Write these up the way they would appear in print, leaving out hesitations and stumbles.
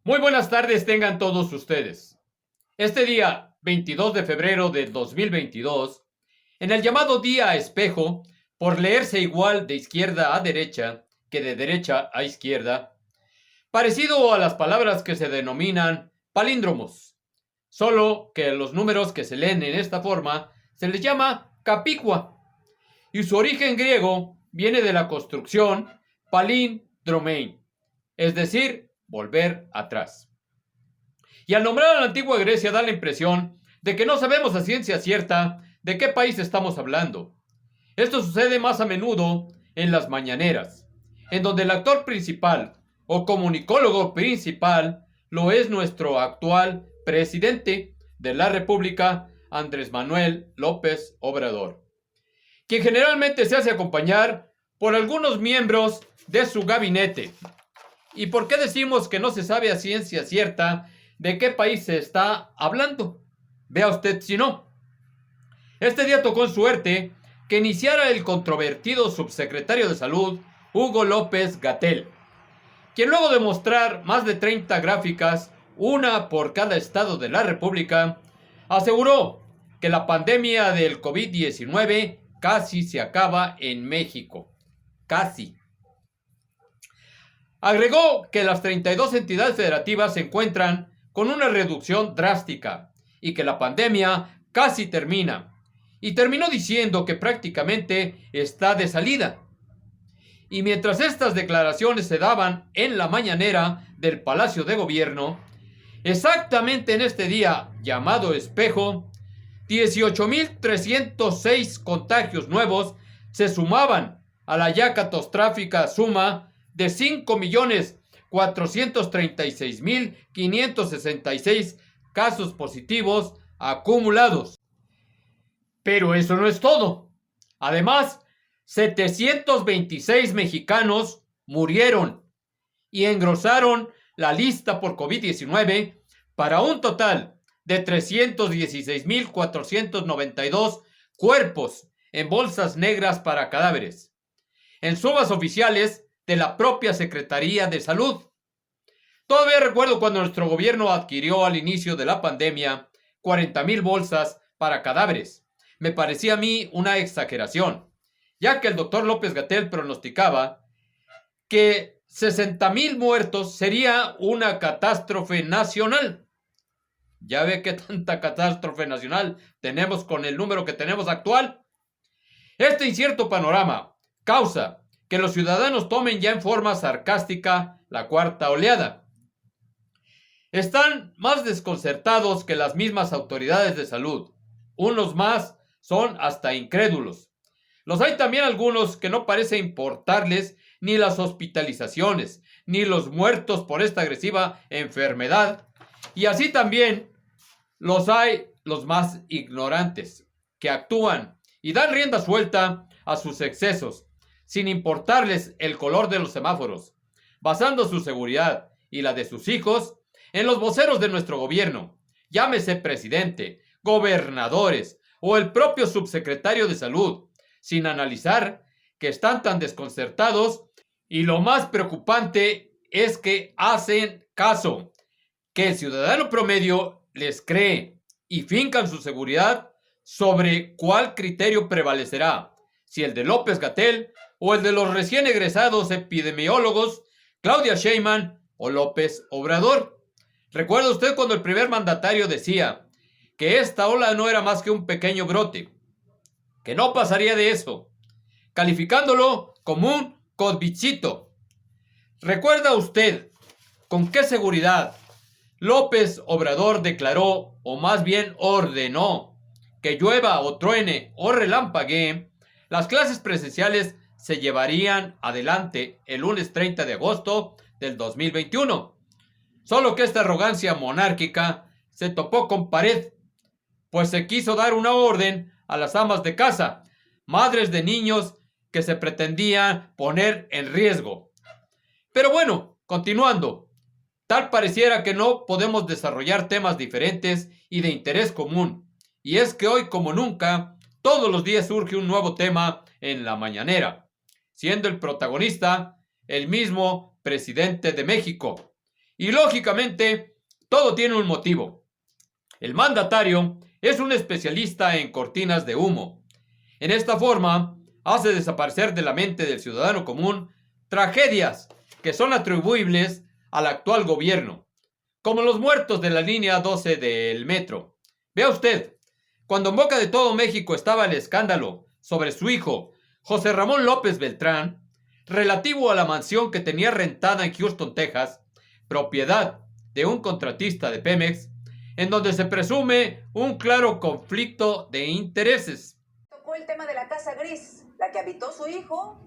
Muy buenas tardes tengan todos ustedes. Este día, 22 de febrero del 2022, en el llamado Día Espejo, por leerse igual de izquierda a derecha que de derecha a izquierda, parecido a las palabras que se denominan palíndromos, solo que los números que se leen en esta forma se les llama capicua, y su origen griego viene de la construcción palindromein, es decir, volver atrás. Y al nombrar a la antigua Grecia da la impresión de que no sabemos a ciencia cierta de qué país estamos hablando. Esto sucede más a menudo en las mañaneras, en donde el actor principal o comunicólogo principal lo es nuestro actual presidente de la República, Andrés Manuel López Obrador, quien generalmente se hace acompañar por algunos miembros de su gabinete. ¿Y por qué decimos que no se sabe a ciencia cierta de qué país se está hablando? Vea usted si no. Este día tocó en suerte que iniciara el controvertido subsecretario de Salud, Hugo López-Gatell, quien luego de mostrar más de 30 gráficas, una por cada estado de la República, aseguró que la pandemia del COVID-19 casi se acaba en México. Casi. Agregó que las 32 entidades federativas se encuentran con una reducción drástica y que la pandemia casi termina. Y terminó diciendo que prácticamente está de salida. Y mientras estas declaraciones se daban en la mañanera del Palacio de Gobierno, exactamente en este día llamado espejo, 18.306 contagios nuevos se sumaban a la ya catastrófica suma de 5.436.566 casos positivos acumulados. Pero eso no es todo. Además, 726 mexicanos murieron y engrosaron la lista por COVID-19 para un total de 316.492 cuerpos en bolsas negras para cadáveres, en sumas oficiales de la propia Secretaría de Salud. Todavía recuerdo cuando nuestro gobierno adquirió al inicio de la pandemia 40,000 bolsas para cadáveres. Me parecía a mí una exageración, ya que el doctor López-Gatell pronosticaba que 60,000 muertos sería una catástrofe nacional. ¿Ya ve qué tanta catástrofe nacional tenemos con el número que tenemos actual? Este incierto panorama causa que los ciudadanos tomen ya en forma sarcástica la cuarta oleada. Están más desconcertados que las mismas autoridades de salud. Unos más son hasta incrédulos. Los hay también algunos que no parece importarles ni las hospitalizaciones, ni los muertos por esta agresiva enfermedad. Y así también los hay los más ignorantes, que actúan y dan rienda suelta a sus excesos, sin importarles el color de los semáforos, basando su seguridad y la de sus hijos en los voceros de nuestro gobierno, llámese presidente, gobernadores o el propio subsecretario de Salud, sin analizar que están tan desconcertados, y lo más preocupante es que hacen caso, que el ciudadano promedio les cree y fincan su seguridad sobre cuál criterio prevalecerá, si el de López-Gatell o el de los recién egresados epidemiólogos Claudia Sheinbaum o López Obrador. ¿Recuerda usted cuando el primer mandatario decía que esta ola no era más que un pequeño brote, que no pasaría de eso, calificándolo como un covidcito? ¿Recuerda usted con qué seguridad López Obrador declaró, o más bien ordenó, que llueva o truene o relampaguee, las clases presenciales se llevarían adelante el lunes 30 de agosto del 2021? Solo que esta arrogancia monárquica se topó con pared, pues se quiso dar una orden a las amas de casa, madres de niños que se pretendían poner en riesgo. Pero bueno, continuando, tal pareciera que no podemos desarrollar temas diferentes y de interés común, y es que hoy como nunca, todos los días surge un nuevo tema en la mañanera, siendo el protagonista el mismo presidente de México, Y lógicamente, todo tiene un motivo. El mandatario es un especialista en cortinas de humo. En esta forma, hace desaparecer de la mente del ciudadano común tragedias que son atribuibles al actual gobierno, como los muertos de la línea 12 del metro. Vea usted, cuando en boca de todo México estaba el escándalo sobre su hijo, José Ramón López Beltrán, relativo a la mansión que tenía rentada en Houston, Texas, propiedad de un contratista de Pemex, en donde se presume un claro conflicto de intereses. Tocó el tema de la casa gris, la que habitó su hijo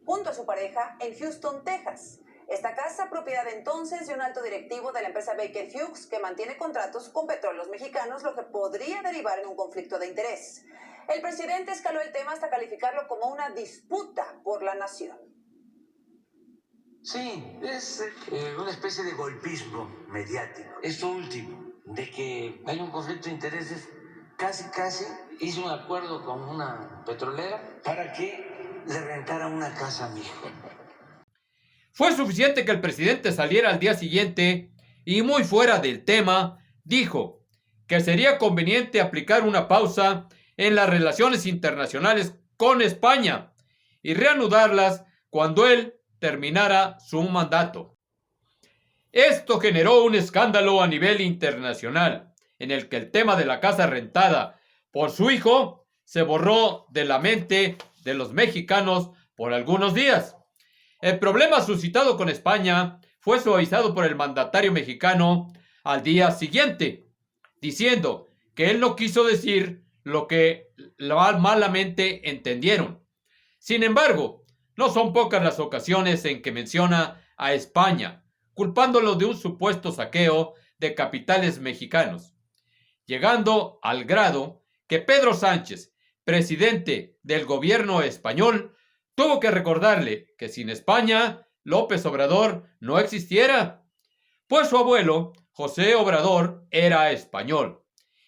junto a su pareja en Houston, Texas. Esta casa, propiedad entonces de un alto directivo de la empresa Baker Hughes, que mantiene contratos con petróleos mexicanos, lo que podría derivar en un conflicto de interés. El presidente escaló el tema hasta calificarlo como una disputa por la nación. Sí, es una especie de golpismo mediático. Esto último, de que hay un conflicto de intereses, casi hice un acuerdo con una petrolera para que le rentara una casa a mi hijo. Fue suficiente que el presidente saliera al día siguiente y, muy fuera del tema, dijo que sería conveniente aplicar una pausa en las relaciones internacionales con España y reanudarlas cuando él terminara su mandato. Esto generó un escándalo a nivel internacional, en el que el tema de la casa rentada por su hijo se borró de la mente de los mexicanos por algunos días. El problema suscitado con España fue suavizado por el mandatario mexicano al día siguiente, diciendo que él no quiso decir lo que malamente entendieron. Sin embargo, no son pocas las ocasiones en que menciona a España, culpándolo de un supuesto saqueo de capitales mexicanos, llegando al grado que Pedro Sánchez, presidente del gobierno español, tuvo que recordarle que sin España, López Obrador no existiera, pues su abuelo, José Obrador, era español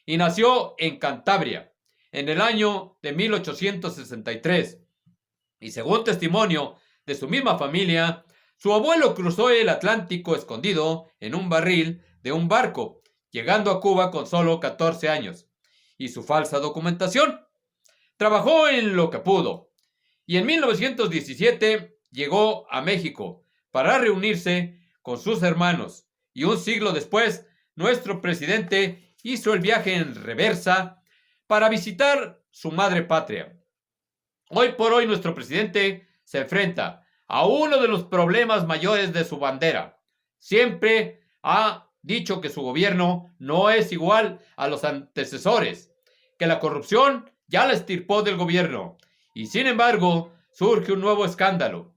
y nació en Cantabria en el año de 1863. Y según testimonio de su misma familia, su abuelo cruzó el Atlántico escondido en un barril de un barco, llegando a Cuba con solo 14 años. Y su falsa documentación. Trabajó en lo que pudo, y en 1917 llegó a México para reunirse con sus hermanos, y un siglo después nuestro presidente hizo el viaje en reversa para visitar su madre patria. Hoy por hoy nuestro presidente se enfrenta a uno de los problemas mayores de su bandera. Siempre ha dicho que su gobierno no es igual a los antecesores, que la corrupción ya la extirpó del gobierno, y sin embargo surge un nuevo escándalo.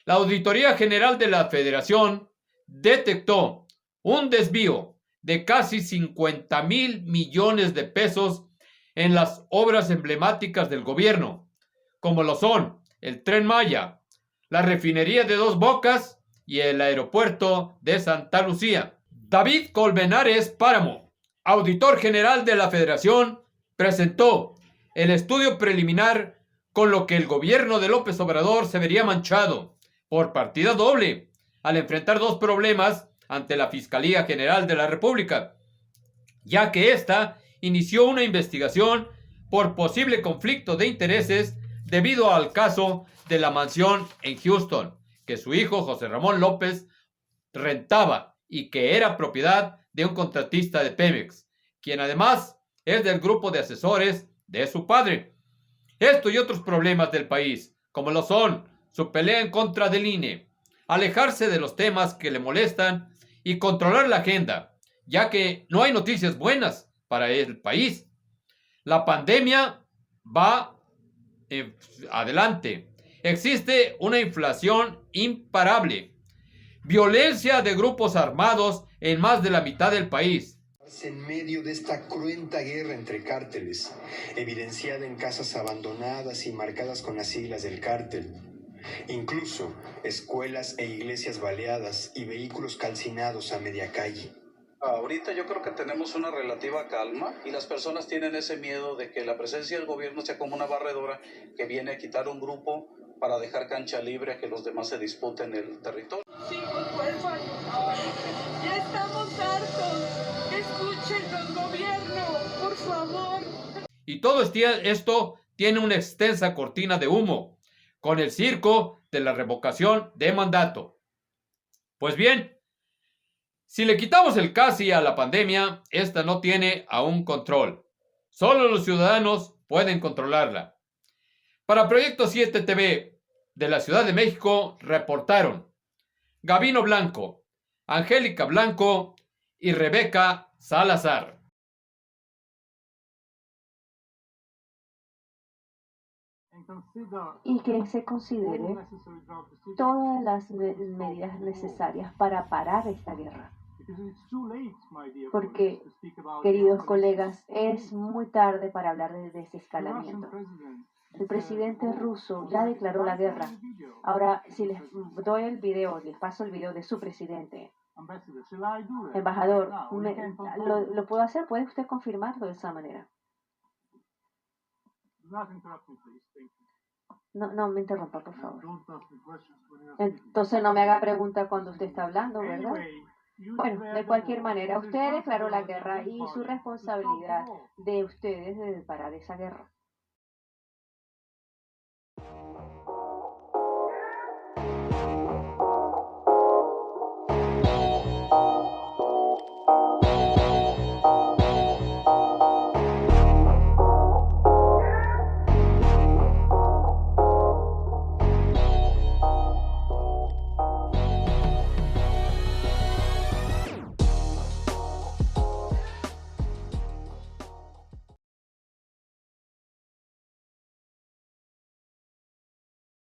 La Auditoría General de la Federación detectó un desvío de casi 50,000 millones de pesos en las obras emblemáticas del gobierno, como lo son el Tren Maya, la refinería de Dos Bocas y el aeropuerto de Santa Lucía. David Colmenares Páramo, auditor general de la Federación, presentó el estudio preliminar con lo que el gobierno de López Obrador se vería manchado por partida doble al enfrentar dos problemas ante la Fiscalía General de la República, ya que ésta inició una investigación por posible conflicto de intereses debido al caso de la mansión en Houston, que su hijo José Ramón López rentaba y que era propiedad de un contratista de Pemex, quien además es del grupo de asesores de su padre. Esto y otros problemas del país, como lo son su pelea en contra del INE, alejarse de los temas que le molestan y controlar la agenda, ya que no hay noticias buenas para el país. La pandemia va adelante. Existe una inflación imparable, violencia de grupos armados en más de la mitad del país. En medio de esta cruenta guerra entre cárteles, evidenciada en casas abandonadas y marcadas con las siglas del cártel, incluso escuelas e iglesias baleadas y vehículos calcinados a media calle. Ahorita yo creo que tenemos una relativa calma y las personas tienen ese miedo de que la presencia del gobierno sea como una barredora que viene a quitar un grupo para dejar cancha libre a que los demás se disputen el territorio. Chicos huérfanos, ya estamos hartos. Escúchenos, gobierno, por favor. Y todo esto tiene una extensa cortina de humo, con el circo de la revocación de mandato. Pues bien, si le quitamos el casi a la pandemia, esta no tiene aún control. Solo los ciudadanos pueden controlarla. Para Proyecto 7 TV de la Ciudad de México reportaron Gabino Blanco, Angélica Blanco y Rebeca Salazar. Y que se considere todas las medidas necesarias para parar esta guerra. Porque, queridos colegas, es muy tarde para hablar de desescalamiento. El presidente ruso ya declaró la guerra. Ahora, si les doy el video, les paso el video de su presidente. Embajador, ¿lo puedo hacer? ¿Puede usted confirmarlo de esa manera? No me interrumpa, por favor. Entonces no me haga pregunta cuando usted está hablando, ¿verdad? Bueno, de cualquier manera, usted declaró la guerra y su responsabilidad de ustedes de parar esa guerra.